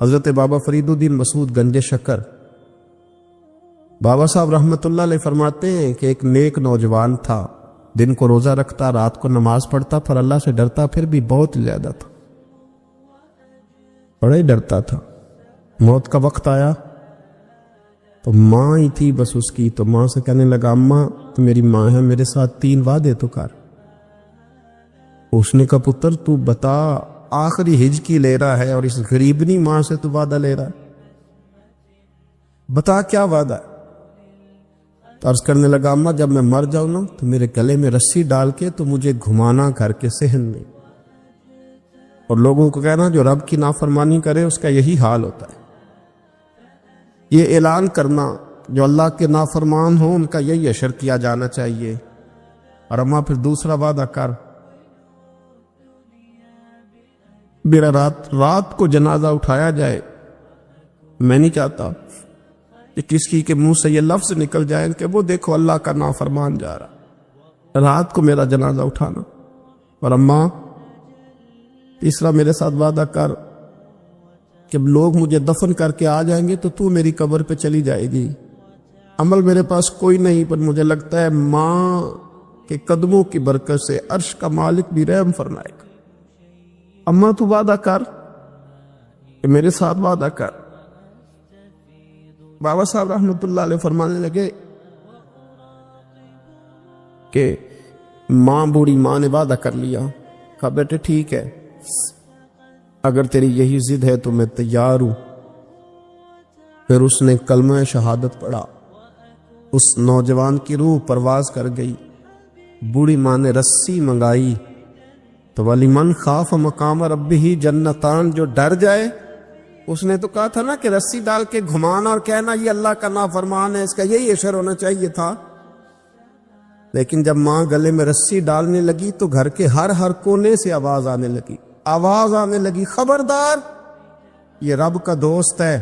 حضرت بابا فرید الدین مسعود گنج شکر بابا صاحب رحمۃ اللہ علیہ فرماتے ہیں کہ ایک نیک نوجوان تھا، دن کو روزہ رکھتا، رات کو نماز پڑھتا، پر اللہ سے ڈرتا پھر بھی بہت زیادہ تھا، بڑا ہی ڈرتا تھا۔ موت کا وقت آیا تو ماں ہی تھی بس اس کی، تو ماں سے کہنے لگا اماں تو میری ماں ہے، میرے ساتھ 3 وعدے تو کر۔ اس نے کہا پتر تو بتا، آخری ہج کی لے رہا ہے اور اس غریبنی ماں سے تو وعدہ لے رہا ہے، بتا کیا وعدہ ہے؟ تو عرض کرنے لگا اماں جب میں مر جاؤں نا تو میرے گلے میں رسی ڈال کے تو مجھے گھمانا گھر کے صحن میں، اور لوگوں کو کہنا جو رب کی نافرمانی کرے اس کا یہی حال ہوتا ہے۔ یہ اعلان کرنا جو اللہ کے نافرمان ہوں ان کا یہی اشر کیا جانا چاہیے۔ اور اماں پھر دوسرا وعدہ کر، میرا رات کو جنازہ اٹھایا جائے، میں نہیں چاہتا کہ کسی کے منہ سے یہ لفظ نکل جائے کہ وہ دیکھو اللہ کا نافرمان جا رہا، رات کو میرا جنازہ اٹھانا۔ اور اماں تیسرا میرے ساتھ وعدہ کر کہ لوگ مجھے دفن کر کے آ جائیں گے تو میری قبر پہ چلی جائے گی، عمل میرے پاس کوئی نہیں، پر مجھے لگتا ہے ماں کے قدموں کی برکت سے عرش کا مالک بھی رحم فرمائے گا۔ اماں تو وعدہ کر کہ میرے ساتھ وعدہ کر۔ بابا صاحب رحمۃ اللہ علیہ فرمانے لگے کہ بوڑھی ماں نے وعدہ کر لیا، کہا بیٹے ٹھیک ہے اگر تیری یہی ضد ہے تو میں تیار ہوں۔ پھر اس نے کلمہ شہادت پڑھا، اس نوجوان کی روح پرواز کر گئی۔ بوڑھی ماں نے رسی منگائی تو وَلِمَنْ خَافَ مَقَامَ رَبِّهِ جنتان، جو ڈر جائے، اس نے تو کہا تھا نا کہ رسی ڈال کے گھمانا اور کہنا یہ اللہ کا نافرمان ہے، اس کا یہی اشر ہونا چاہیے تھا۔ لیکن جب ماں گلے میں رسی ڈالنے لگی تو گھر کے ہر کونے سے آواز آنے لگی خبردار یہ رب کا دوست ہے،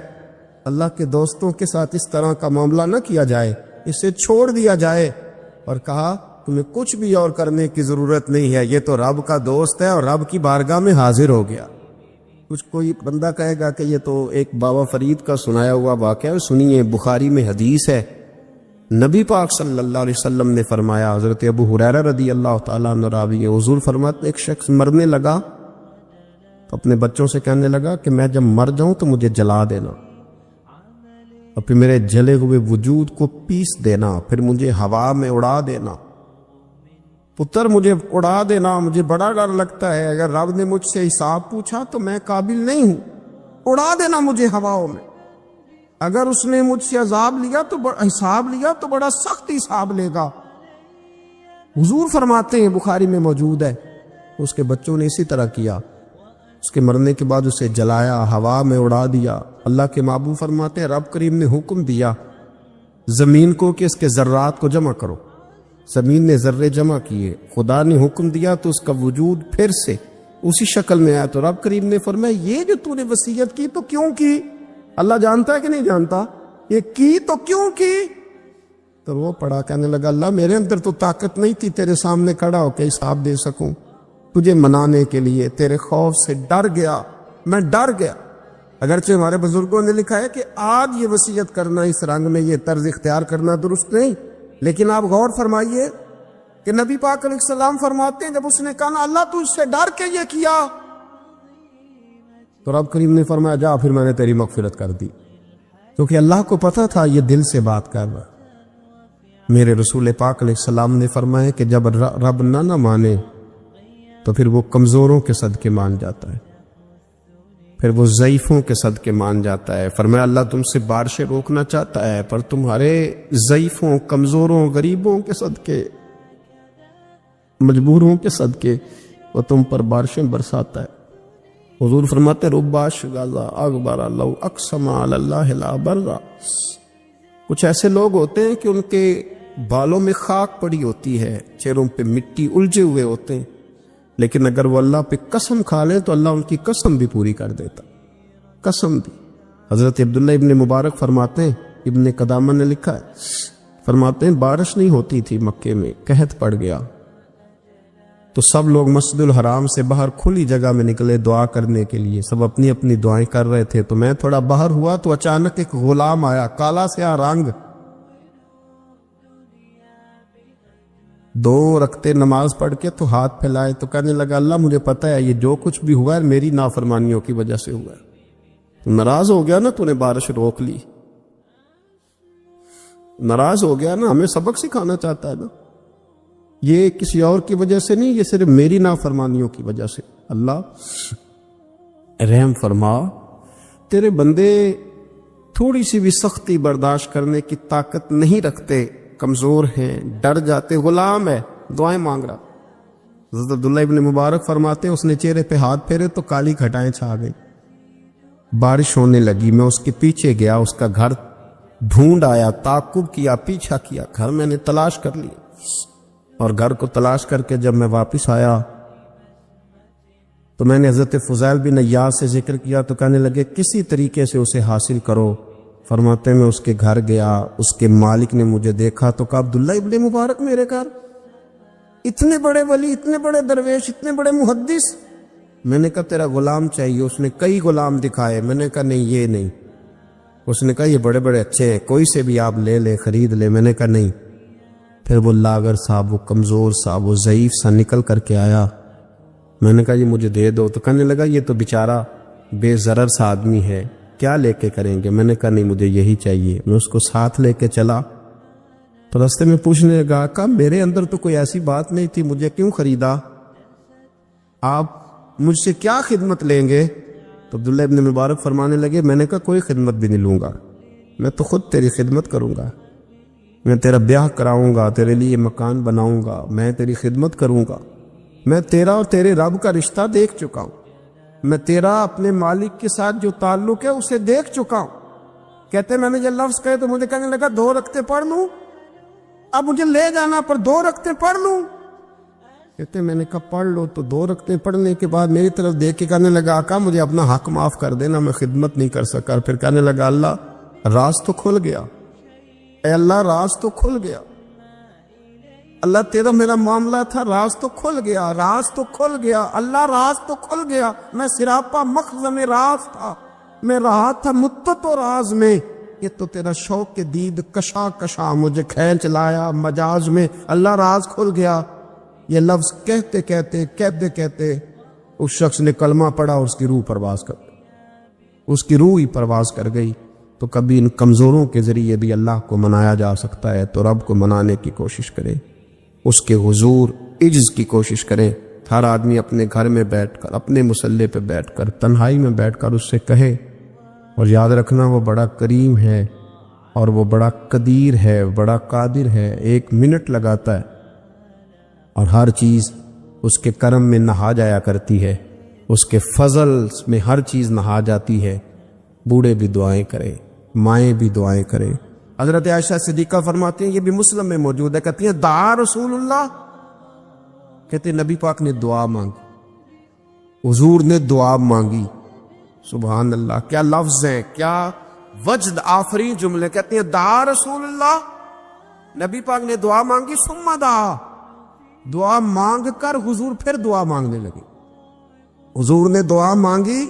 اللہ کے دوستوں کے ساتھ اس طرح کا معاملہ نہ کیا جائے، اسے چھوڑ دیا جائے۔ اور کہا تمہیں کچھ بھی اور کرنے کی ضرورت نہیں ہے، یہ تو رب کا دوست ہے اور رب کی بارگاہ میں حاضر ہو گیا۔ کچھ کوئی بندہ کہے گا کہ یہ تو ایک بابا فرید کا سنایا ہوا واقعہ ہے، سنیے بخاری میں حدیث ہے، نبی پاک صلی اللہ علیہ وسلم نے فرمایا، حضرت ابو ہریرہ رضی اللہ تعالیٰ عنہ راوی ہیں، حضور فرماتے ایک شخص مرنے لگا تو اپنے بچوں سے کہنے لگا کہ میں جب مر جاؤں تو مجھے جلا دینا، اور پھر میرے جلے ہوئے وجود کو پیس دینا، پھر مجھے ہوا میں اڑا دینا۔ پتر مجھے اڑا دینا، مجھے بڑا ڈر لگتا ہے، اگر رب نے مجھ سے حساب پوچھا تو میں قابل نہیں ہوں، اڑا دینا مجھے ہواؤں میں۔ اگر اس نے مجھ سے عذاب لیا تو حساب لیا تو بڑا سخت حساب لے گا۔ حضور فرماتے ہیں بخاری میں موجود ہے، اس کے بچوں نے اسی طرح کیا، اس کے مرنے کے بعد اسے جلایا، ہوا میں اڑا دیا۔ اللہ کے محبوب فرماتے ہیں رب کریم نے حکم دیا زمین کو کہ اس کے ذرات کو جمع کرو، زمین نے ذرے جمع کیے، خدا نے حکم دیا تو اس کا وجود پھر سے اسی شکل میں آیا۔ تو رب کریم نے فرمایا یہ جو تو نے وصیت کی تو کیوں کی؟ اللہ جانتا ہے کہ نہیں جانتا؟ یہ کی تو کیوں کی؟ تو وہ پڑا کہنے لگا اللہ میرے اندر تو طاقت نہیں تھی تیرے سامنے کھڑا ہو کے حساب دے سکوں، تجھے منانے کے لیے تیرے خوف سے ڈر گیا، میں ڈر گیا۔ اگرچہ ہمارے بزرگوں نے لکھا ہے کہ آج یہ وصیت کرنا، اس رنگ میں یہ طرز اختیار کرنا درست نہیں، لیکن آپ غور فرمائیے کہ نبی پاک علیہ السلام فرماتے ہیں جب اس نے کہا نا اللہ تو اس سے ڈر کے یہ کیا، تو رب کریم نے فرمایا جا پھر میں نے تیری مغفرت کر دی، کیونکہ اللہ کو پتا تھا یہ دل سے بات کر رہا۔ میرے رسول پاک علیہ السلام نے فرمایا کہ جب رب نہ مانے تو پھر وہ کمزوروں کے صدقے مان جاتا ہے، پھر وہ ضعیفوں کے صدقے مان جاتا ہے۔ فرمایا اللہ تم سے بارشیں روکنا چاہتا ہے پر تمہارے ضعیفوں، کمزوروں، غریبوں کے صدقے، مجبوروں کے صدقے وہ تم پر بارشیں برساتا ہے۔ حضور فرماتے رب اشغاذا اغبر لو اقسم علی اللہ لا برا، کچھ ایسے لوگ ہوتے ہیں کہ ان کے بالوں میں خاک پڑی ہوتی ہے، چہروں پہ مٹی الجھے ہوئے ہوتے ہیں، لیکن اگر وہ اللہ پہ قسم کھا لیں تو اللہ ان کی قسم بھی پوری کر دیتا، قسم بھی۔ حضرت عبداللہ ابن مبارک فرماتے ہیں، ابن قدامہ نے لکھا ہے، فرماتے ہیں بارش نہیں ہوتی تھی مکے میں، قحط پڑ گیا، تو سب لوگ مسجد الحرام سے باہر کھلی جگہ میں نکلے دعا کرنے کے لیے، سب اپنی اپنی دعائیں کر رہے تھے۔ تو میں تھوڑا باہر ہوا تو اچانک ایک غلام آیا، کالا سیاہ رنگ، 2 رکعتیں نماز پڑھ کے تو ہاتھ پھیلائے، تو کہنے لگا اللہ مجھے پتہ ہے یہ جو کچھ بھی ہوا ہے میری نافرمانیوں کی وجہ سے ہوا ہے۔ ناراض ہو گیا نا، تو نے بارش روک لی، ناراض ہو گیا نا، ہمیں سبق سکھانا چاہتا ہے نا، یہ کسی اور کی وجہ سے نہیں، یہ صرف میری نافرمانیوں کی وجہ سے۔ اللہ رحم فرما، تیرے بندے تھوڑی سی بھی سختی برداشت کرنے کی طاقت نہیں رکھتے، کمزور ہیں، ڈر جاتے۔ غلام ہے، دعائیں مانگ رہا۔ حضرت عبداللہ ابن مبارک فرماتے ہیں اس نے چہرے پہ ہاتھ پھیرے تو کالی گھٹائیں چھا گئی، بارش ہونے لگی۔ میں اس کے پیچھے گیا، اس کا گھر ڈھونڈ آیا، تعقب کیا، پیچھا کیا، گھر میں نے تلاش کر لیا، اور گھر کو تلاش کر کے جب میں واپس آیا تو میں نے حضرت فضیل بن عیاض سے ذکر کیا، تو کہنے لگے کسی طریقے سے اسے حاصل کرو۔ فرماتے میں اس کے گھر گیا، اس کے مالک نے مجھے دیکھا تو کہا عبداللہ ابن مبارک میرے گھر، اتنے بڑے ولی، اتنے بڑے درویش، اتنے بڑے محدث۔ میں نے کہا تیرا غلام چاہیے۔ اس نے کئی غلام دکھائے، میں نے کہا نہیں یہ نہیں۔ اس نے کہا یہ بڑے بڑے اچھے ہیں، کوئی سے بھی آپ لے لے، خرید لے۔ میں نے کہا نہیں۔ پھر وہ لاغر صاحب، وہ کمزور صاحب، وہ ضعیف سا نکل کر کے آیا۔ میں نے کہا یہ مجھے دے دو، تو کہنے لگا یہ تو بیچارہ بے ضرر سا آدمی ہے، کیا لے کے کریں گے؟ میں نے کہا نہیں مجھے یہی چاہیے۔ میں اس کو ساتھ لے کے چلا تو راستے میں پوچھنے لگا کہ میرے اندر تو کوئی ایسی بات نہیں تھی، مجھے کیوں خریدا؟ آپ مجھ سے کیا خدمت لیں گے؟ تو عبداللہ ابن مبارک فرمانے لگے میں نے کہا کوئی خدمت بھی نہیں لوں گا، میں تو خود تیری خدمت کروں گا، میں تیرا بیاہ کراؤں گا، تیرے لیے مکان بناؤں گا، میں تیری خدمت کروں گا۔ میں تیرا اور تیرے رب کا رشتہ دیکھ چکا ہوں، میں تیرا اپنے مالک کے ساتھ جو تعلق ہے اسے دیکھ چکا ہوں۔ کہتے میں نے یہ لفظ کہے تو مجھے کہنے لگا 2 رکعتیں پڑھ لوں، اب مجھے لے جانا پر 2 رکعتیں پڑھ لوں۔ کہتے میں نے کہا پڑھ لو۔ تو 2 رکعتیں پڑھنے کے بعد میری طرف دیکھ کے کہنے لگا آقا مجھے اپنا حق معاف کر دینا، میں خدمت نہیں کر سکا۔ پھر کہنے لگا اللہ راز تو کھل گیا، اے اللہ راز تو کھل گیا، اللہ تیرا میرا معاملہ تھا، راز تو کھل گیا، راز تو کھل گیا، اللہ راز تو کھل گیا۔ میں سراپا مخزن راز تھا، میں رہا تھا مدت و راز میں، یہ تو تیرا شوق کے دید کشا کشا مجھے کھینچ لایا مجاز میں، اللہ راز کھل گیا۔ یہ لفظ کہتے کہتے کہتے کہتے اس شخص نے کلمہ پڑھا اور اس کی روح پرواز کر گئی، اس کی روح ہی پرواز کر گئی۔ تو کبھی ان کمزوروں کے ذریعے بھی اللہ کو منایا جا سکتا ہے، تو رب کو منانے کی کوشش کرے، اس کے حضور عجز کی کوشش کرے۔ ہر آدمی اپنے گھر میں بیٹھ کر، اپنے مصلے پہ بیٹھ کر، تنہائی میں بیٹھ کر اس سے کہے، اور یاد رکھنا وہ بڑا کریم ہے اور وہ بڑا قدیر ہے، بڑا قادر ہے، 1 منٹ لگاتا ہے اور ہر چیز اس کے کرم میں نہا جایا کرتی ہے، اس کے فضل میں ہر چیز نہا جاتی ہے۔ بوڑھے بھی دعائیں کریں، مائیں بھی دعائیں کریں۔ حضرت عائشہ صدیقہ فرماتی ہیں، یہ بھی مسلم میں موجود ہے، کہتی ہیں دعا رسول اللہ، کہتے ہیں نبی پاک نے دعا مانگی، حضور نے دعا مانگی۔ سبحان اللہ، کیا لفظ ہیں، کیا وجد آفرین جملے۔ کہتے ہیں دعا رسول اللہ، نبی پاک نے دعا مانگی، ثم دعا، دعا مانگ کر حضور پھر دعا مانگنے لگے۔ حضور نے دعا مانگی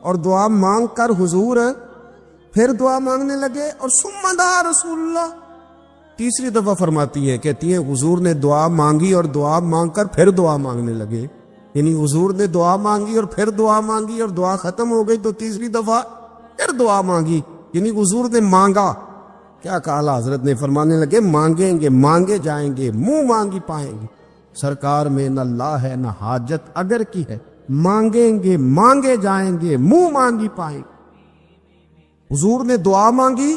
اور دعا مانگ کر حضور پھر دعا مانگنے لگے، اور ثم دعا رسول اللہ، تیسری دفعہ فرماتی ہے، کہتی ہیں حضور نے دعا مانگی اور دعا مانگ کر پھر دعا مانگنے لگے، یعنی حضور نے دعا مانگی اور پھر دعا مانگی اور دعا ختم ہو گئی تو تیسری دفعہ پھر دعا مانگی، یعنی حضور نے مانگا۔ کیا کہا حضرت نے؟ فرمانے لگے مانگیں گے مانگے جائیں گے، منہ مانگی پائیں گے، سرکار میں نہ لا ہے نہ حاجت اگر کی ہے، مانگیں گے مانگے جائیں گے، منہ مانگی پائیں گے۔ حضور نے دعا مانگی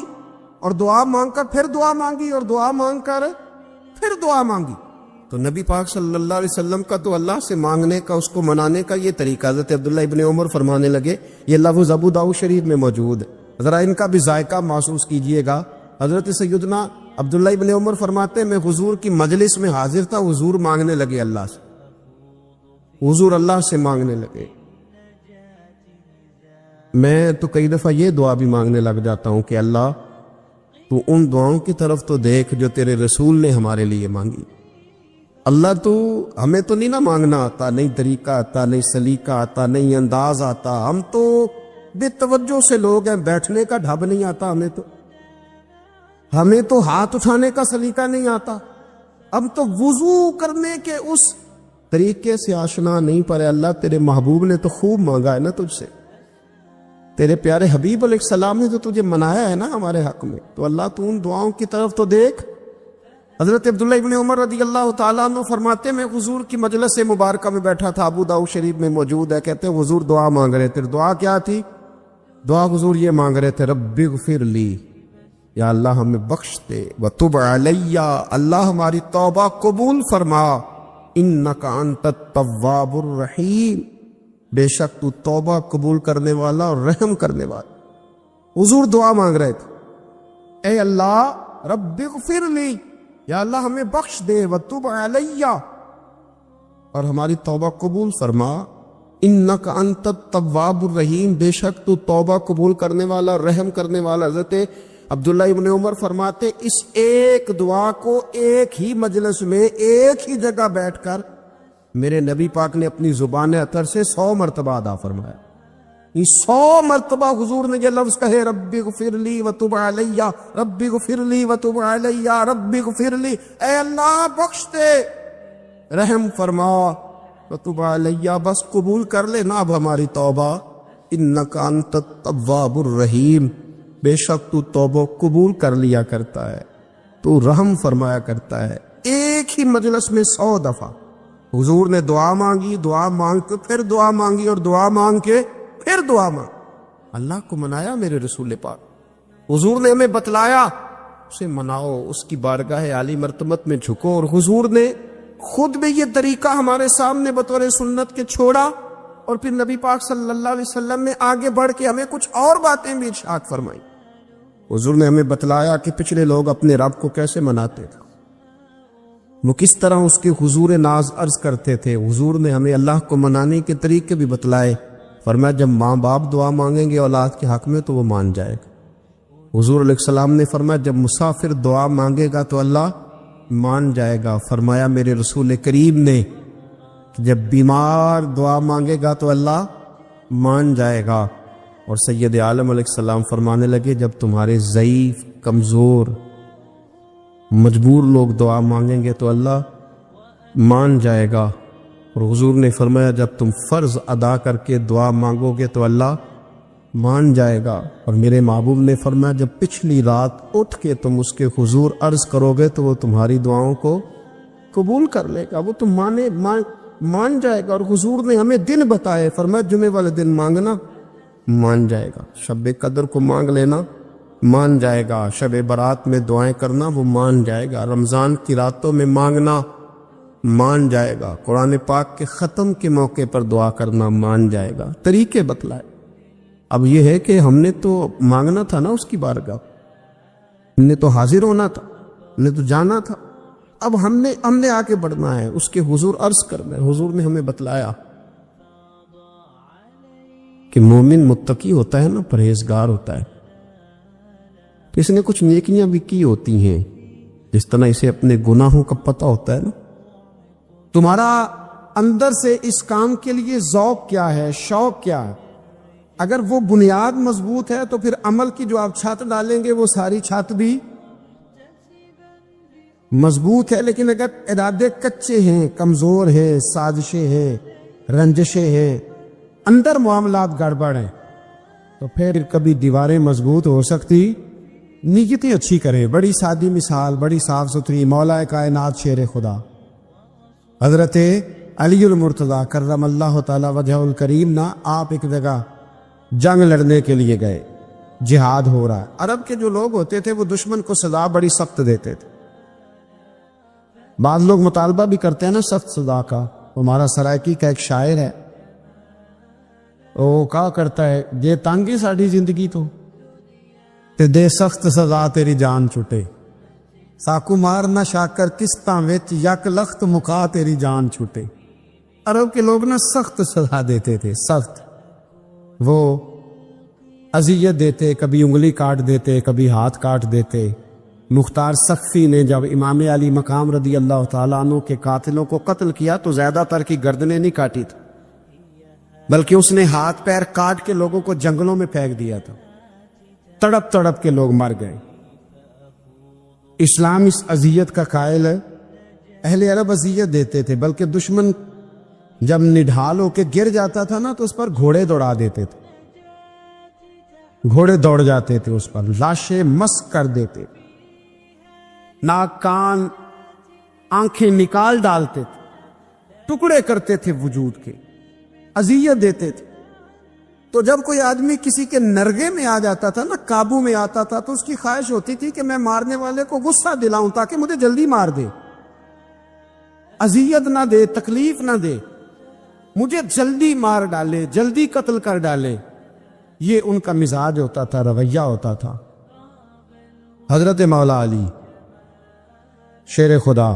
اور دعا مانگ کر پھر دعا مانگی اور دعا مانگ کر پھر دعا مانگی۔ تو نبی پاک صلی اللہ علیہ وسلم کا تو اللہ سے مانگنے کا، اس کو منانے کا یہ طریقہ۔ حضرت عبداللہ ابن عمر فرمانے لگے، یہ لفظ ابو داؤد شریف میں موجود ہے، ذرا ان کا بھی ذائقہ محسوس کیجئے گا۔ حضرت سیدنا عبداللہ ابن عمر فرماتے ہیں میں حضور کی مجلس میں حاضر تھا، حضور مانگنے لگے اللہ سے، حضور اللہ سے مانگنے لگے۔ میں تو کئی دفعہ یہ دعا بھی مانگنے لگ جاتا ہوں کہ اللہ تو ان دعاؤں کی طرف تو دیکھ جو تیرے رسول نے ہمارے لیے مانگی، اللہ تو ہمیں تو نہیں نا مانگنا آتا، نہیں طریقہ آتا، نہیں سلیقہ آتا، نہیں انداز آتا، ہم تو بے توجہ سے لوگ ہیں، بیٹھنے کا ڈھب نہیں آتا ہمیں تو ہاتھ اٹھانے کا سلیقہ نہیں آتا، اب تو وضو کرنے کے اس طریقے سے آشنا نہیں پڑے۔ اللہ تیرے محبوب نے تو خوب مانگا ہے نا تجھ سے، تیرے پیارے حبیب علیہ السلام نے تو تجھے منایا ہے نا ہمارے حق میں، تو اللہ تو ان دعاؤں کی طرف تو دیکھ۔ حضرت عبداللہ ابن عمر رضی اللہ تعالیٰ عنہ فرماتے میں حضور کی مجلس مبارکہ میں بیٹھا تھا، ابو داؤد شریف میں موجود ہے، کہتے ہیں حضور دعا مانگ رہے تھے۔ دعا کیا تھی؟ دعا حضور یہ مانگ رہے تھے، رب اغفر لی، یا اللہ ہمیں بخش دے، وتب علی، اللہ ہماری توبہ قبول فرما، انک انت التواب الرحیم، بے شک تو توبہ قبول کرنے والا اور رحم کرنے والا۔ حضور دعا مانگ رہے تھے، اے اللہ رب اغفر لی، یا اللہ ہمیں بخش دے، وتب علی، اور ہماری توبہ قبول فرما، انک انت التواب الرحیم، بے شک تو توبہ قبول کرنے والا اور رحم کرنے والا۔ حضرت عبداللہ ابن عمر فرماتے اس ایک دعا کو ایک ہی مجلس میں ایک ہی جگہ بیٹھ کر میرے نبی پاک نے اپنی زبان اطہر سے 100 مرتبہ ادا فرمایا۔ 100 مرتبہ حضور نے یہ لفظ کہے، رب اغفر لی وتب علی، رب اغفر لی وتب علی، رب اغفر لی، اے اللہ بخش دے، رحم فرما، وتب علی، بس قبول کر لے نا اب ہماری توبہ، انک انت التواب الرحیم، بے شک تو توبہ قبول کر لیا کرتا ہے، تو رحم فرمایا کرتا ہے۔ ایک ہی مجلس میں 100 دفعہ حضور نے دعا مانگی، دعا مانگ کے پھر دعا مانگی، اور دعا مانگ کے پھر دعا مانگ، اللہ کو منایا میرے رسول پاک۔ حضور نے ہمیں بتلایا اسے مناؤ، اس کی بارگاہ عالی مرتبت میں جھکو، اور حضور نے خود بھی یہ طریقہ ہمارے سامنے بطور سنت کے چھوڑا، اور پھر نبی پاک صلی اللہ علیہ وسلم نے آگے بڑھ کے ہمیں کچھ اور باتیں بھی ارشاد فرمائی۔ حضور نے ہمیں بتلایا کہ پچھلے لوگ اپنے رب کو کیسے مناتے تھے، وہ کس طرح اس کے حضور ناز عرض کرتے تھے۔ حضور نے ہمیں اللہ کو منانے کے طریقے بھی بتلائے، فرمایا جب ماں باپ دعا مانگیں گے اولاد کے حق میں تو وہ مان جائے گا۔ حضور علیہ السلام نے فرمایا جب مسافر دعا مانگے گا تو اللہ مان جائے گا۔ فرمایا میرے رسول کریم نے جب بیمار دعا مانگے گا تو اللہ مان جائے گا۔ اور سید عالم علیہ السلام فرمانے لگے جب تمہارے ضعیف، کمزور، مجبور لوگ دعا مانگیں گے تو اللہ مان جائے گا۔ اور حضور نے فرمایا جب تم فرض ادا کر کے دعا مانگو گے تو اللہ مان جائے گا۔ اور میرے محبوب نے فرمایا جب پچھلی رات اٹھ کے تم اس کے حضور عرض کرو گے تو وہ تمہاری دعاؤں کو قبول کر لے گا، وہ تم مان جائے گا۔ اور حضور نے ہمیں دن بتائے، فرمایا جمعے والے دن مانگنا مان جائے گا، شب قدر کو مانگ لینا مان جائے گا، شب برات میں دعائیں کرنا وہ مان جائے گا، رمضان کی راتوں میں مانگنا مان جائے گا، قرآن پاک کے ختم کے موقع پر دعا کرنا مان جائے گا۔ طریقے بتلائے۔ اب یہ ہے کہ ہم نے تو مانگنا تھا نا اس کی بارگاہ، ہم نے تو حاضر ہونا تھا، ہم نے تو جانا تھا، اب ہم نے آگے بڑھنا ہے، اس کے حضور عرض کرنا ہے۔ حضور نے ہمیں بتلایا کہ مومن متقی ہوتا ہے نا، پرہیزگار ہوتا ہے، اس نے کچھ نیکیاں بھی کی ہوتی ہیں، جس طرح اسے اپنے گناہوں کا پتہ ہوتا ہے نا۔ تمہارا اندر سے اس کام کے لیے ذوق کیا ہے، شوق کیا ہے؟ اگر وہ بنیاد مضبوط ہے تو پھر عمل کی جو آپ چھت ڈالیں گے وہ ساری چھت بھی مضبوط ہے۔ لیکن اگر ارادے کچے ہیں، کمزور ہیں، سازشیں ہیں، رنجشیں ہیں، اندر معاملات گڑبڑ ہیں، تو پھر کبھی دیواریں مضبوط ہو سکتی، نیتیں اچھی کرے۔ بڑی سادی مثال، بڑی صاف ستھری، مولا کائنات شیر خدا حضرت علی المرتضیٰ کرم اللہ تعالی وجہ الکریم نا، آپ ایک جگہ جنگ لڑنے کے لیے گئے، جہاد ہو رہا ہے۔ عرب کے جو لوگ ہوتے تھے وہ دشمن کو سزا بڑی سخت دیتے تھے، بعض لوگ مطالبہ بھی کرتے ہیں نا سخت سزا کا۔ ہمارا سرائکی کا ایک شاعر ہے، وہ کہا کرتا ہے جے تانگی ساڑھی زندگی تو تے دے سخت سزا تیری جان چھٹے، ساکو مار نہ شاکر قسطاں وچ یک لخت مکا تیری جان چھوٹے۔ عرب کے لوگ نا سخت سزا دیتے تھے، سخت، وہ اذیت دیتے، کبھی انگلی کاٹ دیتے، کبھی ہاتھ کاٹ دیتے، مختار سقفی نے جب امام علی مقام رضی اللہ تعالیٰ عنہ کے قاتلوں کو قتل کیا تو زیادہ تر کی گردنیں نہیں کاٹی تھی، بلکہ اس نے ہاتھ پیر کاٹ کے لوگوں کو جنگلوں میں پھینک دیا تھا، تڑپ تڑپ کے لوگ مر گئے۔ اسلام اس اذیت کا قائل ہے۔ اہل عرب اذیت دیتے تھے، بلکہ دشمن جب نڈھال ہو کے گر جاتا تھا نا تو اس پر گھوڑے دوڑا دیتے تھے، گھوڑے دوڑ جاتے تھے اس پر، لاشیں مسک کر دیتے، ناک کان آنکھیں نکال ڈالتے تھے، ٹکڑے کرتے تھے وجود کے، اذیت دیتے تھے۔ تو جب کوئی آدمی کسی کے نرغے میں آ جاتا تھا نا، قابو میں آتا تھا، تو اس کی خواہش ہوتی تھی کہ میں مارنے والے کو غصہ دلاؤں تاکہ مجھے جلدی مار دے، اذیت نہ دے، تکلیف نہ دے، مجھے جلدی مار ڈالے، جلدی قتل کر ڈالے۔ یہ ان کا مزاج ہوتا تھا، رویہ ہوتا تھا۔ حضرت مولا علی شیر خدا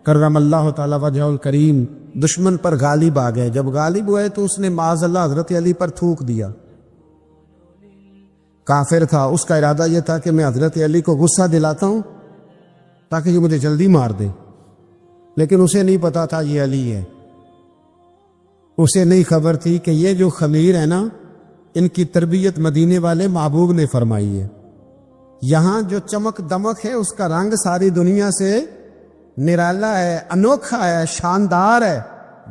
کرم اللہ تعالی وجہ الکریم دشمن پر غالب آ گئے۔ جب غالب ہوئے تو اس نے معاذ اللہ حضرت علی پر تھوک دیا۔ کافر تھا، اس کا ارادہ یہ تھا کہ میں حضرت علی کو غصہ دلاتا ہوں تاکہ یہ مجھے جلدی مار دے، لیکن اسے نہیں پتا تھا یہ علی ہے، اسے نہیں خبر تھی کہ یہ جو خمیر ہے نا، ان کی تربیت مدینے والے محبوب نے فرمائی ہے۔ یہاں جو چمک دمک ہے اس کا رنگ ساری دنیا سے نرالا ہے، انوکھا ہے، شاندار ہے،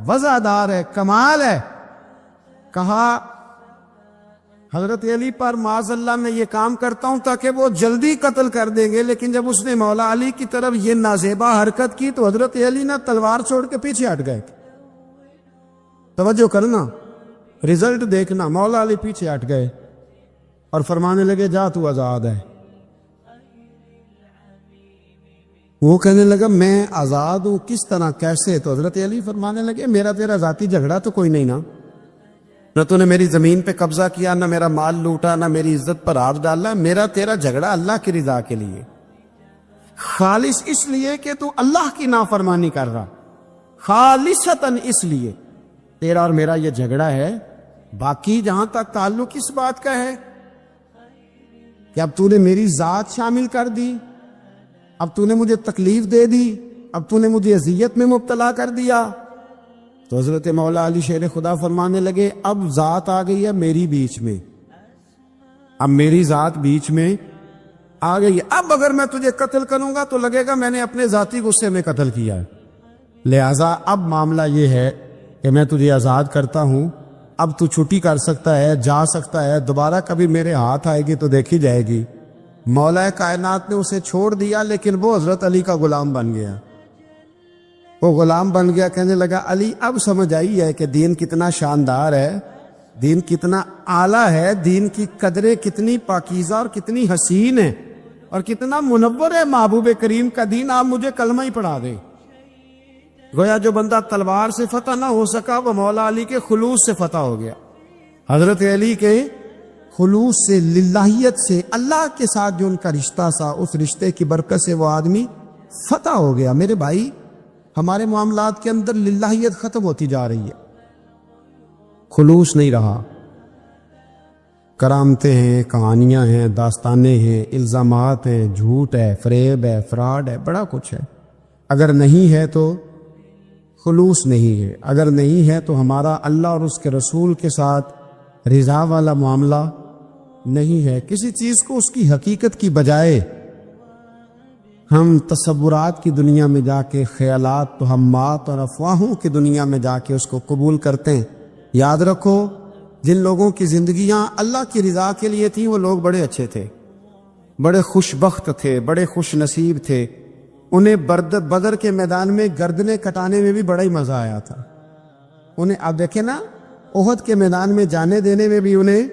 وزادار ہے، کمال ہے۔ کہا حضرت علی پر معاذ اللہ میں یہ کام کرتا ہوں تاکہ وہ جلدی قتل کر دیں گے، لیکن جب اس نے مولا علی کی طرف یہ نازیبا حرکت کی تو حضرت علی نے تلوار چھوڑ کے پیچھے ہٹ گئے۔ توجہ کرنا، رزلٹ دیکھنا، مولا علی پیچھے ہٹ گئے اور فرمانے لگے جا تو آزاد ہے۔ وہ کہنے لگا میں آزاد ہوں، کس طرح، کیسے؟ تو حضرت علی فرمانے لگے میرا تیرا ذاتی جھگڑا تو کوئی نہیں نا، نہ تو نے میری زمین پہ قبضہ کیا، نہ میرا مال لوٹا، نہ میری عزت پر ہاتھ ڈالا۔ میرا تیرا جھگڑا اللہ کی رضا کے لیے، خالص اس لیے کہ تو اللہ کی نافرمانی کر رہا، خالصتاً اس لیے تیرا اور میرا یہ جھگڑا ہے۔ باقی جہاں تک تعلق اس بات کا ہے کہ اب تو نے میری ذات شامل کر دی، اب تو نے مجھے تکلیف دے دی، اب تو نے مجھے اذیت میں مبتلا کر دیا، تو حضرت مولا علی شیر خدا فرمانے لگے اب ذات آ گئی ہے میری بیچ میں، اب میری ذات بیچ میں آ گئی ہے، اب اگر میں تجھے قتل کروں گا تو لگے گا میں نے اپنے ذاتی غصے میں قتل کیا ہے، لہٰذا اب معاملہ یہ ہے کہ میں تجھے آزاد کرتا ہوں، اب تو چھٹی کر سکتا ہے، جا سکتا ہے، دوبارہ کبھی میرے ہاتھ آئے گی تو دیکھی جائے گی۔ مولا کائنات نے اسے چھوڑ دیا، لیکن وہ حضرت علی کا غلام بن گیا، وہ غلام بن گیا۔ کہنے لگا علی اب سمجھ آئی ہے کہ دین کتنا شاندار ہے، دین کتنا اعلیٰ ہے، دین کی قدریں کتنی پاکیزہ اور کتنی حسین ہے اور کتنا منور ہے محبوب کریم کا دین، آپ مجھے کلمہ ہی پڑھا دیں۔ گویا جو بندہ تلوار سے فتح نہ ہو سکا وہ مولا علی کے خلوص سے فتح ہو گیا، حضرت علی کے خلوص سے، للہیت سے، اللہ کے ساتھ جو ان کا رشتہ تھا اس رشتے کی برکت سے وہ آدمی فتح ہو گیا۔ میرے بھائی، ہمارے معاملات کے اندر للہیت ختم ہوتی جا رہی ہے، خلوص نہیں رہا، کرامتیں ہیں، کہانیاں ہیں، داستانیں ہیں، الزامات ہیں، جھوٹ ہے، فریب ہے، فراڈ ہے، بڑا کچھ ہے۔ اگر نہیں ہے تو خلوص نہیں ہے، اگر نہیں ہے تو ہمارا اللہ اور اس کے رسول کے ساتھ رضا والا معاملہ نہیں ہے۔ کسی چیز کو اس کی حقیقت کی بجائے ہم تصورات کی دنیا میں جا کے، خیالات، توہمات اور افواہوں کی دنیا میں جا کے اس کو قبول کرتے ہیں۔ یاد رکھو، جن لوگوں کی زندگیاں اللہ کی رضا کے لیے تھیں وہ لوگ بڑے اچھے تھے، بڑے خوش بخت تھے، بڑے خوش نصیب تھے۔ انہیں بدر کے میدان میں گردنیں کٹانے میں بھی بڑا ہی مزہ آیا تھا انہیں۔ اب دیکھیں نا، احد کے میدان میں جانے دینے میں بھی انہیں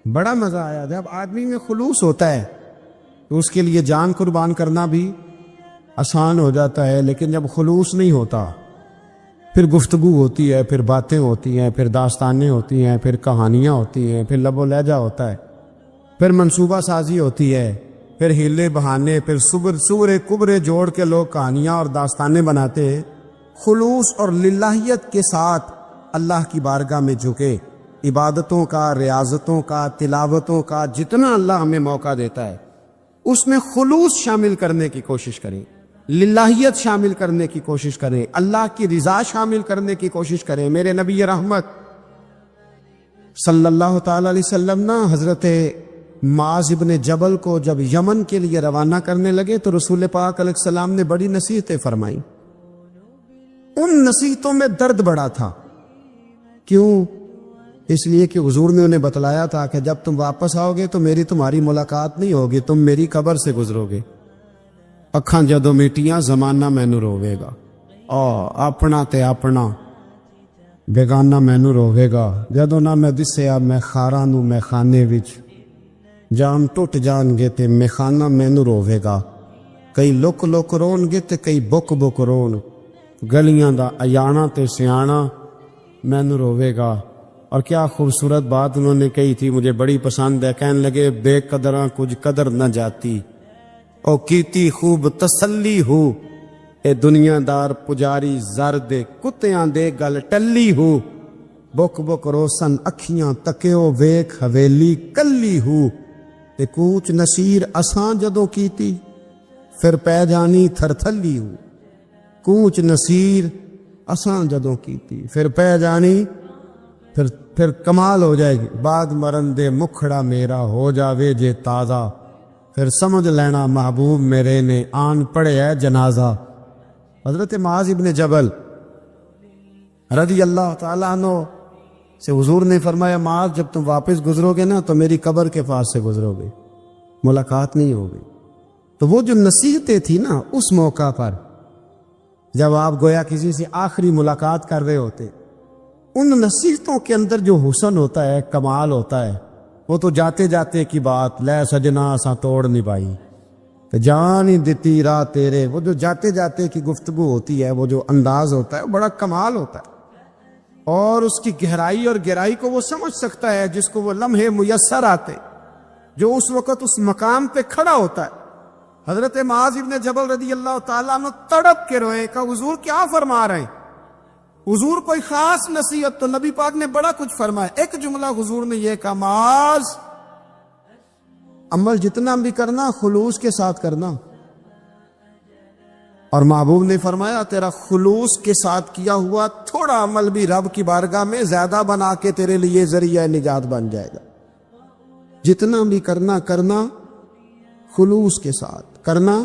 بڑا مزہ آیا۔ جب آدمی میں خلوص ہوتا ہے تو اس کے لیے جان قربان کرنا بھی آسان ہو جاتا ہے، لیکن جب خلوص نہیں ہوتا پھر گفتگو ہوتی ہے، پھر باتیں ہوتی ہیں، پھر داستانیں ہوتی ہیں، پھر کہانیاں ہوتی ہیں، پھر لب و لہجہ ہوتا ہے، پھر منصوبہ سازی ہوتی ہے، پھر ہیلے بہانے، پھر سورے کبرے جوڑ کے لوگ کہانیاں اور داستانیں بناتے ہیں۔ خلوص اور للہیت کے ساتھ اللہ کی بارگاہ میں جھکے، عبادتوں کا، ریاضتوں کا، تلاوتوں کا جتنا اللہ ہمیں موقع دیتا ہے اس میں خلوص شامل کرنے کی کوشش کریں، للہیت شامل کرنے کی کوشش کریں، اللہ کی رضا شامل کرنے کی کوشش کریں۔ میرے نبی رحمت صلی اللہ تعالی علیہ وسلم نا حضرت معاذ ابن جبل کو جب یمن کے لیے روانہ کرنے لگے تو رسول پاک علیہ السلام نے بڑی نصیحتیں فرمائیں۔ ان نصیحتوں میں درد بڑا تھا، کیوں؟ اس لیے کہ حضور نے انہیں بتلایا تھا کہ جب تم واپس آؤ گے تو میری تمہاری ملاقات نہیں ہوگی، تم میری قبر سے گزرو گے۔ اکھاں جدوں میٹیاں زمانہ مینوں روے گا، اپنا تے اپنا بیگانہ مینوں روے گا، جدوں نہ میں دسیا میں خاراں نوں میں خانے وچ، جام ٹوٹ جان گے تے میں خانہ مینوں روے گا۔ کئی لک لک رون گے تے کئی بک بک رون، گلیاں دا ایانا تے سیانا مینوں روے گا۔ اور کیا خوبصورت بات انہوں نے کہی تھی، مجھے بڑی پسند ہے۔ کہنے لگے بے قدراں کچھ قدر نہ جاتی، او کیتی خوب تسلی ہو، اے دنیا دار پجاری زر دے کتیاں دے گل ٹلی ہو، بک بک روسن اکھیاں تکیو ویکھ حویلی کلی ہو، تے کوچ نصیر اساں جدوں کیتی پھر پہ جانی تھر تھلی ہو۔ کوچ نصیر اساں جدوں کیتی پھر پہ جانی پھر کمال ہو جائے گی۔ بعد مرن دے مکھڑا میرا ہو جاوے جے تازہ، پھر سمجھ لینا محبوب میرے نے آن پڑے ہے جنازہ۔ حضرت معاذ ابن جبل رضی اللہ تعالیٰ عنہ سے حضور نے فرمایا، معاذ جب تم واپس گزرو گے نا تو میری قبر کے پاس سے گزرو گے، ملاقات نہیں ہوگی۔ تو وہ جو نصیحتیں تھی نا اس موقع پر جب آپ گویا کسی سے آخری ملاقات کر رہے ہوتے، ان نصیحتوں کے اندر جو حسن ہوتا ہے، کمال ہوتا ہے، وہ تو جاتے جاتے کی بات، لے سجنا سا توڑ نہیں پائی کہ جان ہی دیتی راہ تیرے، وہ جو جاتے جاتے کی گفتگو ہوتی ہے، وہ جو انداز ہوتا ہے، وہ بڑا کمال ہوتا ہے۔ اور اس کی گہرائی اور گہرائی کو وہ سمجھ سکتا ہے جس کو وہ لمحے میسر آتے، جو اس وقت اس مقام پہ کھڑا ہوتا ہے۔ حضرت معاذ ابن جبل رضی اللہ تعالیٰ عنہ تڑپ کے روئے، کہا حضور کیا فرما رہے ہیں؟ حضور کوئی خاص نصیحت تو نبی پاک نے بڑا کچھ فرمایا۔ ایک جملہ حضور نے یہ کہا، معاذ عمل جتنا بھی کرنا خلوص کے ساتھ کرنا۔ اور محبوب نے فرمایا تیرا خلوص کے ساتھ کیا ہوا تھوڑا عمل بھی رب کی بارگاہ میں زیادہ بنا کے تیرے لیے ذریعہ نجات بن جائے گا۔ جتنا بھی کرنا خلوص کے ساتھ کرنا،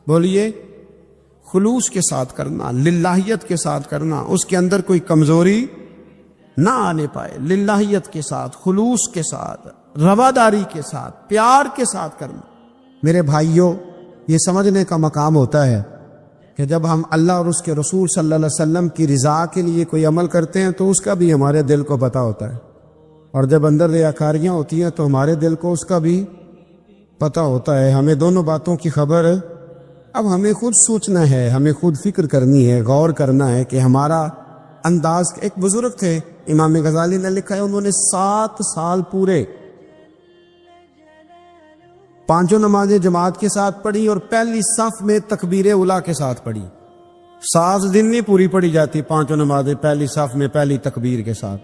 بولیے خلوص کے ساتھ کرنا، للہیت کے ساتھ کرنا، اس کے اندر کوئی کمزوری نہ آنے پائے، للہیت کے ساتھ، خلوص کے ساتھ، رواداری کے ساتھ، پیار کے ساتھ کرنا۔ میرے بھائیوں، یہ سمجھنے کا مقام ہوتا ہے کہ جب ہم اللہ اور اس کے رسول صلی اللہ علیہ وسلم کی رضا کے لیے کوئی عمل کرتے ہیں تو اس کا بھی ہمارے دل کو پتہ ہوتا ہے، اور جب اندر ریاکاریاں ہوتی ہیں تو ہمارے دل کو اس کا بھی پتہ ہوتا ہے۔ ہمیں دونوں باتوں کی خبر ہے۔ اب ہمیں خود سوچنا ہے، ہمیں خود فکر کرنی ہے، غور کرنا ہے کہ ہمارا انداز۔ ایک بزرگ تھے امام غزالی نے لکھا ہے، انہوں نے 7 سال پورے پانچوں نمازیں جماعت کے ساتھ پڑھی اور پہلی صف میں تکبیر اولیٰ کے ساتھ پڑھی۔ 7 دن نہیں پوری پڑھی جاتی پانچوں نمازیں پہلی صف میں پہلی تکبیر کے ساتھ۔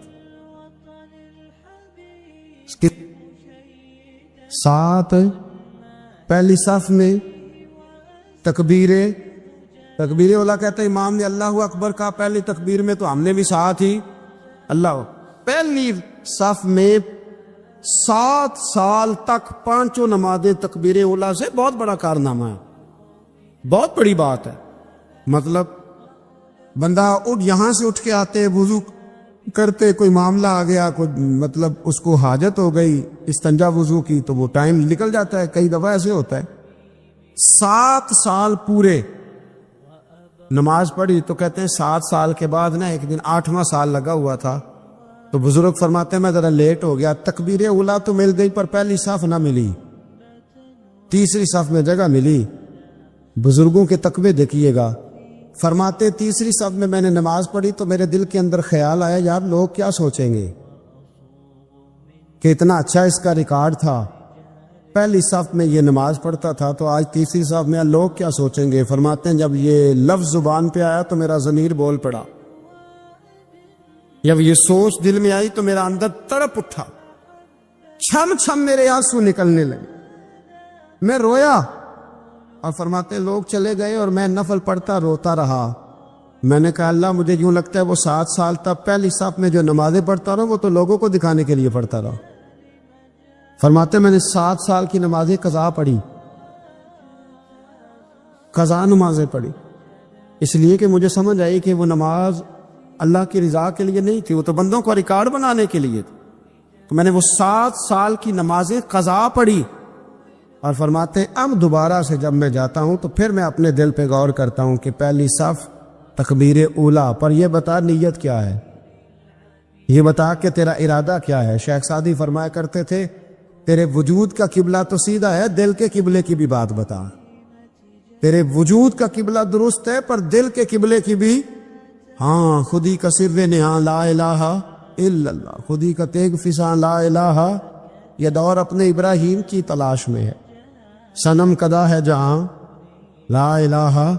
7 پہلی صف میں تکبیر اولیٰ کہتے ہیں، امام نے اللہ اکبر کہا پہلی تکبیر میں تو ہم نے بھی ساتھ ہی اللہ۔ پہلی صف میں 7 سال تک پانچوں نمازیں تکبیر اولیٰ سے، بہت بڑا کارنامہ ہے، بہت بڑی بات ہے۔ مطلب بندہ یہاں سے اٹھ کے آتے، وضو کرتے، کوئی معاملہ آ گیا، کوئی مطلب اس کو حاجت ہو گئی استنجا وضو کی، تو وہ ٹائم نکل جاتا ہے، کئی دفعہ ایسے ہوتا ہے۔ 7 سال پورے نماز پڑھی، تو کہتے ہیں 7 سال کے بعد نا ایک دن 8واں سال لگا ہوا تھا، تو بزرگ فرماتے ہیں میں ذرا لیٹ ہو گیا، تکبیر اولیٰ تو مل گئی پر پہلی صف نہ ملی، تیسری صف میں جگہ ملی۔ بزرگوں کے تقوی دیکھیے گا، فرماتے تیسری صف میں میں نے نماز پڑھی تو میرے دل کے اندر خیال آیا، یار لوگ کیا سوچیں گے کہ اتنا اچھا اس کا ریکارڈ تھا، پہلی صف میں یہ نماز پڑھتا تھا تو آج تیسری صف میں لوگ کیا سوچیں گے۔ فرماتے ہیں جب یہ لفظ زبان پہ آیا تو میرا ضمیر بول پڑا، جب یہ سوچ دل میں آئی تو میرا اندر تڑپ اٹھا، چھم چھم میرے آنسو نکلنے لگے۔ میں رویا، اور فرماتے لوگ چلے گئے اور میں نفل پڑھتا روتا رہا. میں نے کہا اللہ مجھے یوں لگتا ہے وہ 7 سال تک پہلی صف میں جو نمازیں پڑھتا رہا وہ تو لوگوں کو دکھانے کے لیے پڑھتا رہا. فرماتے میں نے 7 سال کی نمازیں قضا پڑھی، قضا نمازیں پڑھی، اس لیے کہ مجھے سمجھ آئی کہ وہ نماز اللہ کی رضا کے لیے نہیں تھی، وہ تو بندوں کو ریکارڈ بنانے کے لیے تھی. تو میں نے وہ 7 سال کی نمازیں قضا پڑھی. اور فرماتے ہیں اب دوبارہ سے جب میں جاتا ہوں تو پھر میں اپنے دل پہ غور کرتا ہوں کہ پہلی صف تکبیر اولا پر یہ بتا نیت کیا ہے، یہ بتا کہ تیرا ارادہ کیا ہے. شیخ سعدی فرمایا کرتے تھے تیرے وجود کا قبلہ تو سیدھا ہے، دل کے قبلے کی بھی بات بتا. تیرے وجود کا قبلہ درست ہے پر دل کے قبلے کی بھی. ہاں خودی کا سر نہاں لا الہ الا اللہ، خودی کا تیگ فساں لا الہ، یہ دور اپنے ابراہیم کی تلاش میں ہے. صنم کدا ہے جہاں لا الہ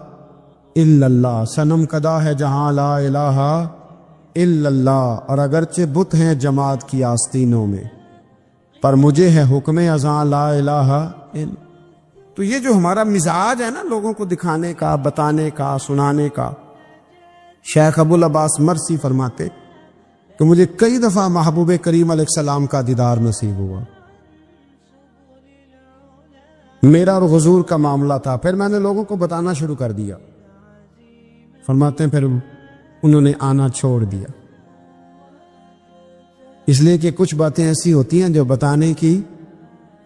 الا اللہ، صنم کدا ہے جہاں لا الہ الا اللہ. اور اگرچہ بت ہیں جماعت کی آستینوں میں پر مجھے ہے حکم اذاں لا الہ الا. تو یہ جو ہمارا مزاج ہے نا لوگوں کو دکھانے کا، بتانے کا، سنانے کا. شیخ ابو العباس مرسی فرماتے کہ مجھے کئی دفعہ محبوب کریم علیہ السلام کا دیدار نصیب ہوا. میرا اور حضور کا معاملہ تھا، پھر میں نے لوگوں کو بتانا شروع کر دیا. فرماتے ہیں پھر انہوں نے آنا چھوڑ دیا، اس لیے کہ کچھ باتیں ایسی ہوتی ہیں جو بتانے کی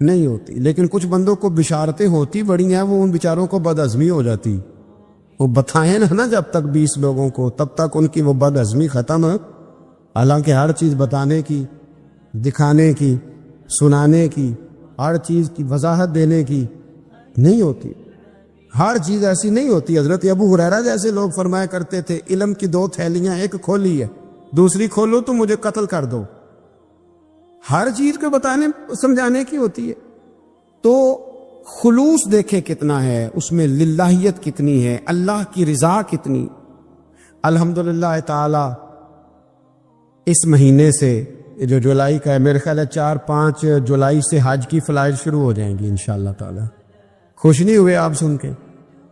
نہیں ہوتی، لیکن کچھ بندوں کو بشارتیں ہوتی بڑی ہیں، وہ ان بیچاروں کو بدعزمی ہو جاتی. وہ بتائیں نا جب تک 20 لوگوں کو، تب تک ان کی وہ بدعزمی ختم ہے. حالانکہ ہر چیز بتانے کی، دکھانے کی، سنانے کی، ہر چیز کی وضاحت دینے کی نہیں ہوتی. ہر چیز ایسی نہیں ہوتی. حضرت ابو ہریرہ جیسے لوگ فرمایا کرتے تھے علم کی 2 تھیلیاں، ایک کھولی ہے دوسری کھولو تو مجھے قتل کر دو. ہر چیز کو بتانے سمجھانے کی ہوتی ہے. تو خلوص دیکھے کتنا ہے اس میں، للہیت کتنی ہے، اللہ کی رضا کتنی. الحمدللہ تعالی اس مہینے سے جو جولائی کا ہے، میرے خیال ہے 4-5 جولائی سے حج کی فلائٹ شروع ہو جائیں گی انشاءاللہ تعالی. خوش نہیں ہوئے آپ سن کے؟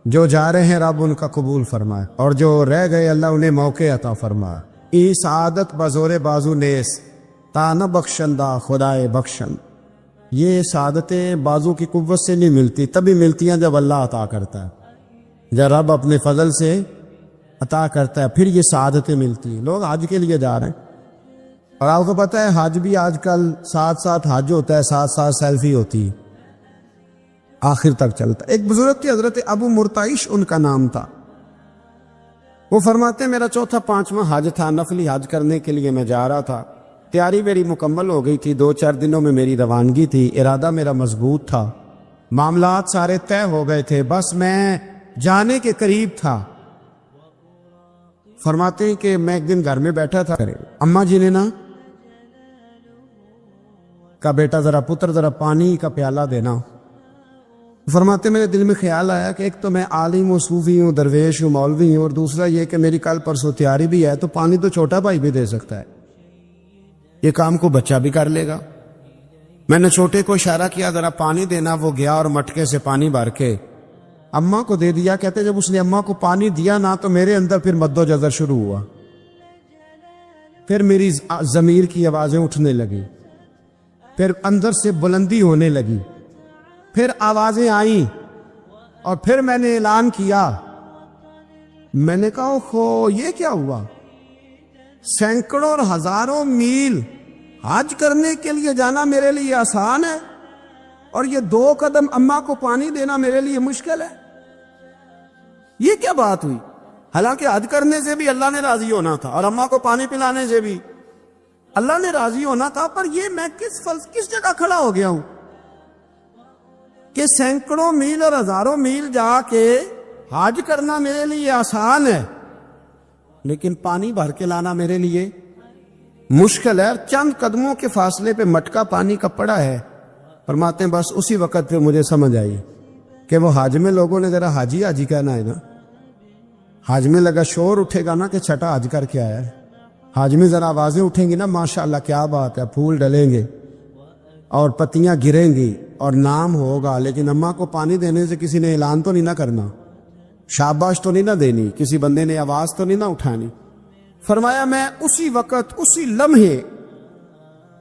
جو جا رہے ہیں رب ان کا قبول فرمائے، اور جو رہ گئے اللہ انہیں موقع عطا فرمائے. ای سعادت بزور بازو نیس تا نہ بخشندہ خدائے بخشن. یہ سعادتیں بازو کی قوت سے نہیں ملتی، تبھی ملتی ہیں جب اللہ عطا کرتا ہے، جب رب اپنے فضل سے عطا کرتا ہے پھر یہ سعادتیں ملتی ہیں. لوگ حج کے لیے جا رہے ہیں، اور آپ کو پتہ ہے حج بھی آج کل ساتھ حج ہوتا ہے، ساتھ سیلفی ہوتی ہے، آخر تک چلتا ہے. ایک بزرگ تھے حضرت ابو مرتعش ان کا نام تھا. وہ فرماتے میرا 4تھا-5واں حج تھا، نفلی حج کرنے کے لیے میں جا رہا تھا. تیاری میری مکمل ہو گئی تھی، 2-4 دنوں میں میری روانگی تھی، ارادہ میرا مضبوط تھا، معاملات سارے طے ہو گئے تھے، بس میں جانے کے قریب تھا. فرماتے ہیں کہ میں ایک دن گھر میں بیٹھا تھا، اماں جی نے نا کہا بیٹا ذرا پتر ذرا پانی کا پیالہ دینا. فرماتے میرے دل میں خیال آیا کہ ایک تو میں عالم ہوں، صوفی ہوں، درویش ہوں، مولوی ہوں، اور دوسرا یہ کہ میری کل پرسوں تیاری بھی ہے، تو پانی تو چھوٹا بھائی بھی دے سکتا ہے، یہ کام کو بچہ بھی کر لے گا. میں نے چھوٹے کو اشارہ کیا ذرا پانی دینا، وہ گیا اور مٹکے سے پانی بھر کے اماں کو دے دیا. کہتے جب اس نے اماں کو پانی دیا نا تو میرے اندر پھر مد و جزر شروع ہوا، پھر میری ضمیر کی آوازیں اٹھنے لگی، پھر اندر سے بلندی ہونے لگی، پھر آوازیں آئیں، اور پھر میں نے اعلان کیا. میں نے کہا اوہو یہ کیا ہوا؟ سینکڑوں اور ہزاروں میل حج کرنے کے لیے جانا میرے لیے آسان ہے، اور یہ 2 قدم اماں کو پانی دینا میرے لیے مشکل ہے. یہ کیا بات ہوئی؟ حالانکہ حج کرنے سے بھی اللہ نے راضی ہونا تھا، اور اماں کو پانی پلانے سے بھی اللہ نے راضی ہونا تھا. پر یہ میں کس جگہ کھڑا ہو گیا ہوں کہ سینکڑوں میل اور ہزاروں میل جا کے حج کرنا میرے لیے آسان ہے، لیکن پانی بھر کے لانا میرے لیے مشکل ہے. چند قدموں کے فاصلے پہ مٹکا پانی کا پڑا ہے. فرماتے ہیں بس اسی وقت پہ مجھے سمجھ آئی کہ وہ حج میں لوگوں نے ذرا حاجی حاجی کہنا ہے نا، حج میں لگا شور اٹھے گا نا کہ چھٹا حج کر کے آیا ہے، حج میں ذرا آوازیں اٹھیں گی نا ماشاءاللہ کیا بات ہے، پھول ڈلیں گے. اور پتیاں گریں گی اور نام ہوگا، لیکن اماں کو پانی دینے سے کسی نے اعلان تو نہیں نہ کرنا، شاباش تو نہیں نہ دینی، کسی بندے نے آواز تو نہیں نہ اٹھانی۔ فرمایا میں اسی وقت اسی لمحے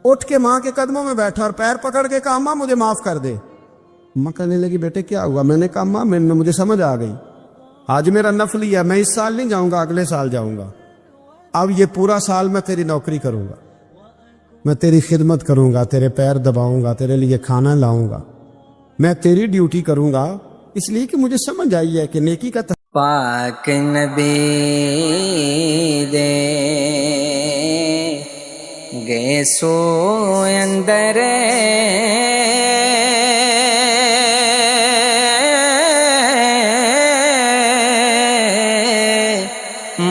اٹھ کے ماں کے قدموں میں بیٹھا اور پیر پکڑ کے کہا ماں مجھے معاف کر دے۔ ماں کہنے لگی بیٹے کیا ہوا؟ میں نے کہا ماں مجھے سمجھ آ گئی، آج میرا نفلی ہے، میں اس سال نہیں جاؤں گا، اگلے سال جاؤں گا، اب یہ پورا سال میں تیری نوکری کروں گا، میں تیری خدمت کروں گا، تیرے پیر دباؤں گا، تیرے لیے کھانا لاؤں گا، میں تیری ڈیوٹی کروں گا، اس لیے کہ مجھے سمجھ آئی ہے کہ نیکی کا پاک نبی دے گئے سو اندر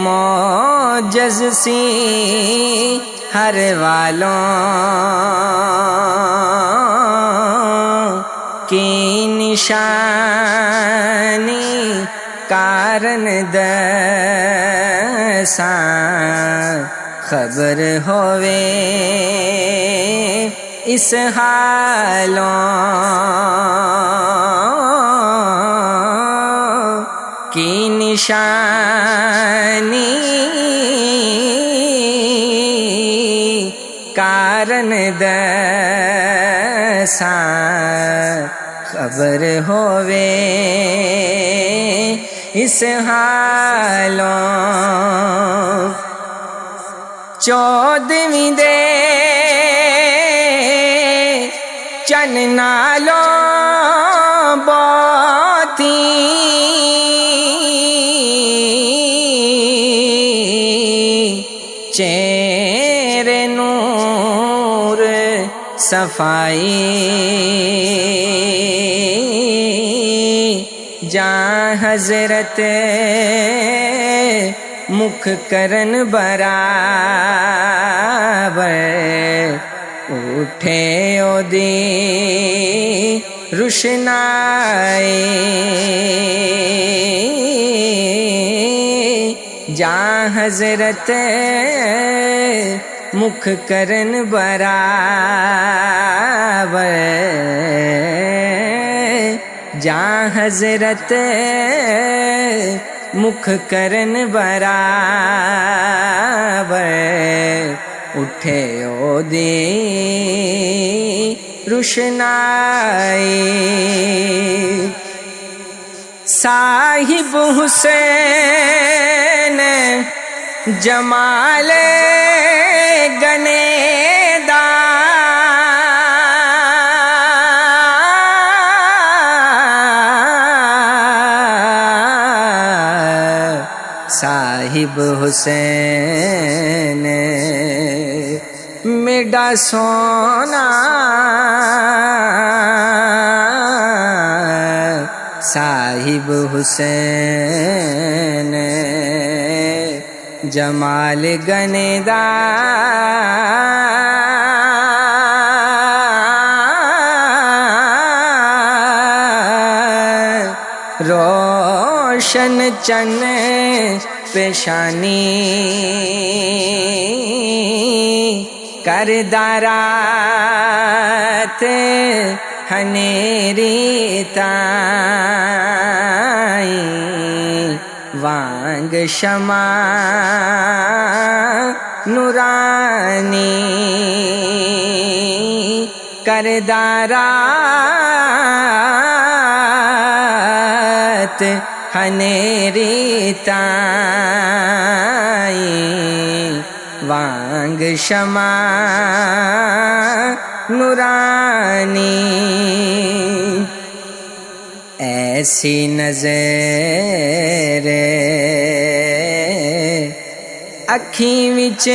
معجز سی ہر والوں کی نشانی کارن دساں خبر ہووے اس حالوں کی نشانی کارن دساں خبر ہووے اس حالوں چودھویں دے چن نالوں بہتی چہرے نور صفائی جاں حضرت مکھ کرن برابر اٹھے او دی روشنائی جاں حضرت مکھ کرن برابر جاں حضرت مکھ کرن برابر اٹھے او دی روشنائی صاحب حسین جمال گنے دا صاحب حسین میڈا سونا صاحب حسین جمال گنے دا روشن چن پیشانی کردارات ہنیری تائیں وانگ شمع نورانی کردارات ہنیری تائیں وانگ شمع نورانی ایسی نظر اکھیں وچ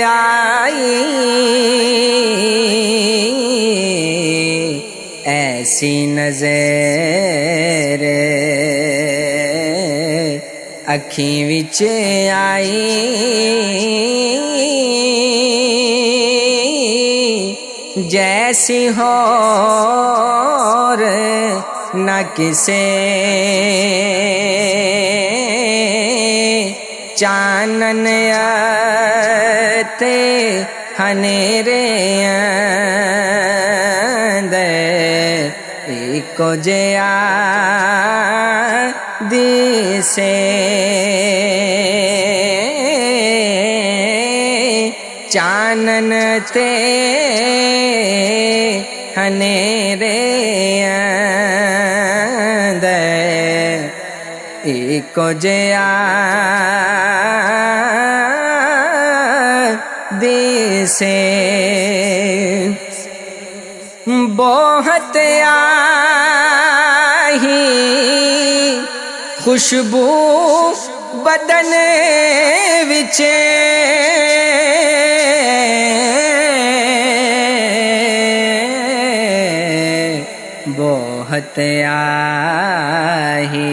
آئی ایسی نظر اکھیں وچ آئی جیسی ہور نہ کسے چانن تے ہنیرے اندر ایک جیا دیسے چانن تے ہنیرے اندر ایک جیا دیسے بہت آہی خوشبو بدن وچے بہت آہی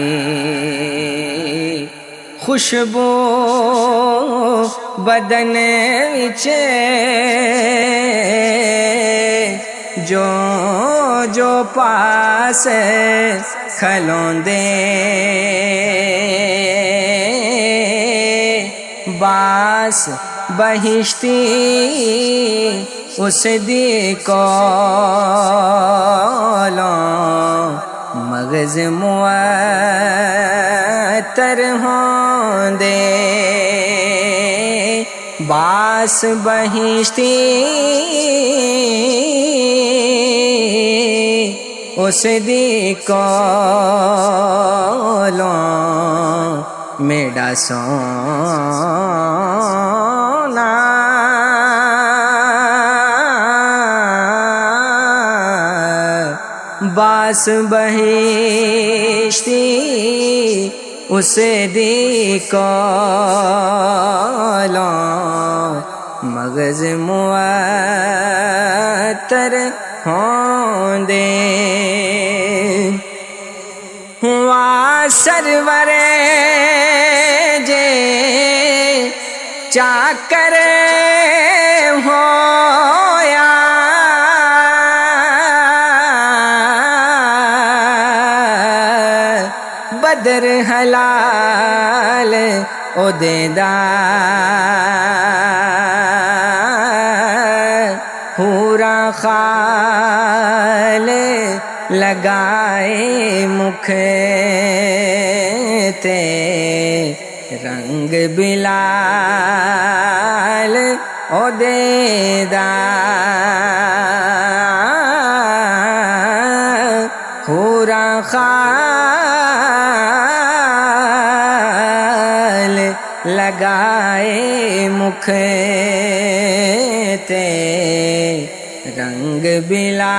خوشبو بدن وچے جو پاس کھلوندے باس بہشتی اس دی کولوں مغز معطر ہوندے باس بہشتی اس دی کولوں میڈا سونا باس بہشتی اس دی کولوں مغز معطر ہوندے ہوا سرور جے چاکر ہویا بدر حلال او دیدا پورا خال لگائے مکھ تے رنگ بلال او دیدا پورا خال لگائے مکھ تے رنگ بلال